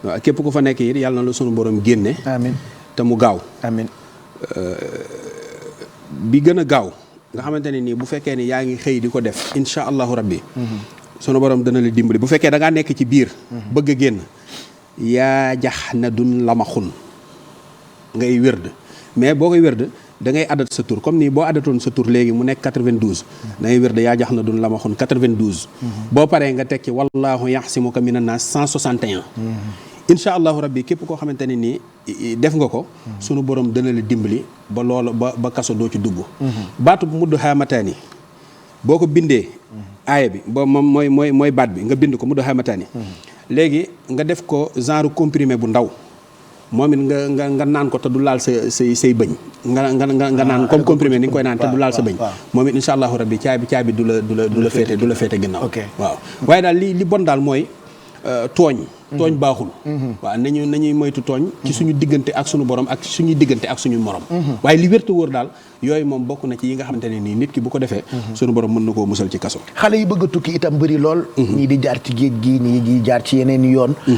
waaw képp ku fa nekk it yàlla na la sunu borom génne. amiin te mu gaaw. amiin. bi gën a gaaw nga xamante ne nii bu fekkee ni yaa ngi xëy di ko def incha allahu rabbi. sunu borom dana la dimbali bu fekkee da ngaa nekk ci biir. bëgg a génn yaa jax na dun lamaxun ngay wérd mais boo koy wérd da ngay adat sa tur comme nii boo adatoon sa tur léegi mu nekk 92. da ngay wérd yaa jax na dun lamaxun 92. boo paree nga tekki wallaahu yaxsimuka minan naas 161. incha allahu rabbi képp koo xamante ne nii def nga ko. sunu borom dana la dimbali ba loola ba kaso doo ci dugg. baatu bu mudd xaamataani boo ko bindee. aaya bi ba moom mooy baat bi nga bind ko mudd xaamataani. léegi nga def ko genre comprimé bu ndaw moom it nga naan ko te du laal say bëñ. nga naan comme comprimé ni nga koy naan te du laal sa bëñ. moom it incha allahu rabbi caabi du la féete ginnaaw. waaw waaye daal li bon daal mooy tooñ baaxul. waaw nañuy moytu tooñ ci suñu diggante ak suñu borom ak suñuy diggante ak suñu morom. waaye li wér te wóor daal yooyu moom bokk na ci yi nga xamante ne nii nit ki bu ko defee. suñu borom mën na koo musal ci kaso. xale yi bëgg a tukki itam bëri lool. ñii di jaar ci géej gi ñii di jaar ci yeneen yoon.